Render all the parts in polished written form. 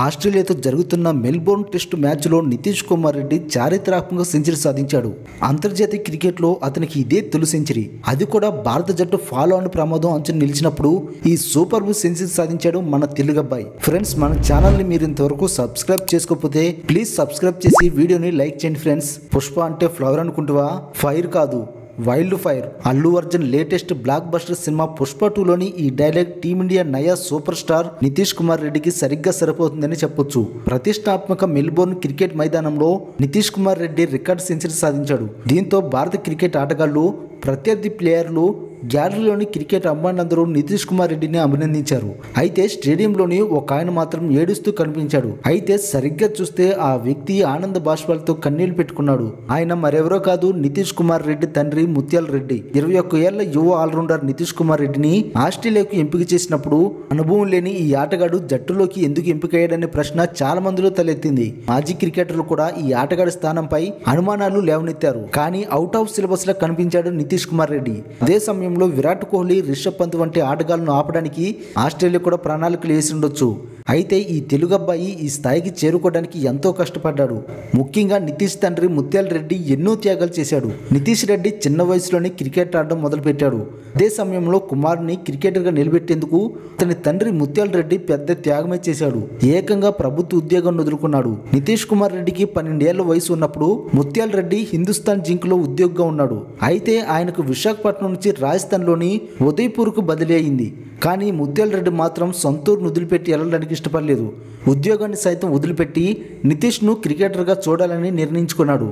ఆస్ట్రేలియాతో జరుగుతున్న Melbourne test మ్యాచ్లో నితీష్ కుమార్ రెడ్డి చారిత్రాత్మక సెంచరీ సాధించాడు. అంతర్జాతీయ క్రికెట్లో అతనికి ఇదే తొలి సెంచరీ, అది కూడా భారత జట్టు ఫాలో ఆన్ ప్రమాదం అంచున నిలిచినప్పుడు ఈ సూపర్ సెంచరీ సాధించాడు మన తెలుగబ్బాయి. ఫ్రెండ్స్, మన ఛానల్ని మీరు ఇంతవరకు సబ్స్క్రైబ్ చేసుకోకపోతే ప్లీజ్ సబ్స్క్రైబ్ చేసి వీడియోని లైక్ చేయండి. ఫ్రెండ్స్, పుష్ప అంటే ఫ్లవర్ అనుకుంటువా? ఫైర్ కాదు, wild fire. Allu Arjun latest blockbuster cinema Pushpa 2లోని ఈ డైలాగ్ టీమిండియా నయా సూపర్ స్టార్ నితీష్ కుమార్ రెడ్డికి సరిగ్గా సరిపోతుందని చెప్పొచ్చు. ప్రతిష్టాత్మక మెల్బోర్న్ క్రికెట్ మైదానంలో నితీష్ కుమార్ రెడ్డి రికార్డ్ సెంచరీ సాధించాడు. దీంతో భారత క్రికెట్ ఆటగాళ్లు, ప్రత్యర్థి ప్లేయర్లు, గ్యాలరీలోని క్రికెట్ అభిమానులందరూ నితీష్ కుమార్ రెడ్డిని అభినందించారు. అయితే స్టేడియంలోని ఒక ఆయన మాత్రం ఏడుస్తూ కనిపించాడు. అయితే సరిగ్గా చూస్తే ఆ వ్యక్తి ఆనంద బాష్పాలతో కన్నీళ్లు పెట్టుకున్నాడు. ఆయన మరెవరో కాదు, నితీష్ కుమార్ రెడ్డి తండ్రి ముత్యాల రెడ్డి. 21 ఏళ్ల యువ ఆల్రౌండర్ నితీష్ కుమార్ రెడ్డిని ఆస్ట్రేలియాకు ఎంపిక చేసినప్పుడు అనుభవం లేని ఈ ఆటగాడు జట్టులోకి ఎందుకు ఎంపికయ్యాడనే ప్రశ్న చాలా మందిలో తలెత్తింది. మాజీ క్రికెటర్లు కూడా ఈ ఆటగాడి స్థానంపై అనుమానాలు లేవనెత్తారు. కానీ అవుట్ ఆఫ్ సిలబస్ లా కనిపించాడు నితీష్ కుమార్ రెడ్డి. అదే సమయంలో విరాట్ కోహ్లీ, రిషబ్ పంత్ వంటి ఆటగాళ్లను ఆపడానికి ఆస్ట్రేలియా కూడా ప్రణాళికలు వేసి ఉండొచ్చు. అయితే ఈ తెలుగు అబ్బాయి ఈ స్థాయికి చేరుకోవడానికి ఎంతో కష్టపడ్డాడు. ముఖ్యంగా నితీష్ తండ్రి ముత్యాల రెడ్డి ఎన్నో త్యాగాలు చేశాడు. నితీష్ రెడ్డి చిన్న వయసులోనే క్రికెట్ ఆడడం మొదలుపెట్టాడు. అదే సమయంలో కుమార్ని క్రికెటర్గా నిలబెట్టేందుకు అతని తండ్రి ముత్యాల రెడ్డి పెద్ద త్యాగమే చేశాడు. ఏకంగా ప్రభుత్వ ఉద్యోగాన్ని వదులుకున్నాడు. నితీష్ కుమార్ రెడ్డికి 12 ఏళ్ల వయసు ఉన్నప్పుడు ముత్యాల రెడ్డి హిందుస్థాన్ జింక్ లో ఉద్యోగిగా ఉన్నాడు. అయితే ఆయనకు విశాఖపట్నం నుంచి రాజస్థాన్లోని ఉదయ్పూర్కు బదిలీ అయింది. కానీ ముత్యాల రెడ్డి మాత్రం సొంతూరును వదిలిపెట్టి వెళ్ళడానికి ఇష్టపడలేదు. ఉద్యోగాన్ని సైతం వదిలిపెట్టి నితీష్ను క్రికెటర్గా చూడాలని నిర్ణయించుకున్నాడు.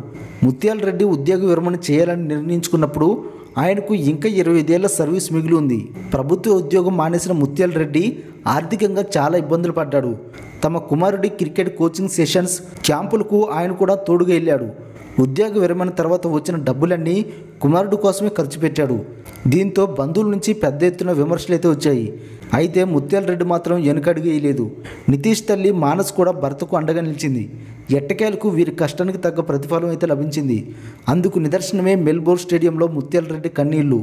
ముత్యాల రెడ్డి ఉద్యోగ విరమణ చేయాలని నిర్ణయించుకున్నప్పుడు ఆయనకు ఇంకా 25 ఏళ్ల సర్వీస్ మిగిలి ఉంది. ప్రభుత్వ ఉద్యోగం మానేసిన ముత్యాల రెడ్డి ఆర్థికంగా చాలా ఇబ్బందులు పడ్డాడు. తమ కుమారుడి క్రికెట్ కోచింగ్ సెషన్స్, క్యాంపులకు ఆయన కూడా తోడుగా వెళ్ళాడు. ఉద్యోగ విరమణ తర్వాత వచ్చిన డబ్బులన్నీ కుమారుడు కోసమే ఖర్చు పెట్టాడు. దీంతో బంధువుల నుంచి పెద్ద ఎత్తున విమర్శలు అయితే వచ్చాయి. అయితే ముత్యాల రెడ్డి మాత్రం వెనుకడుగు వేయలేదు. నితీష్ తల్లి మానస్ కూడా భర్తకు అండగా నిలిచింది. ఎట్టకేలకు వీరి కష్టానికి తగ్గ ప్రతిఫలం అయితే లభించింది. అందుకు నిదర్శనమే మెల్బోర్న్ స్టేడియంలో ముత్యాల రెడ్డి కన్నీళ్లు.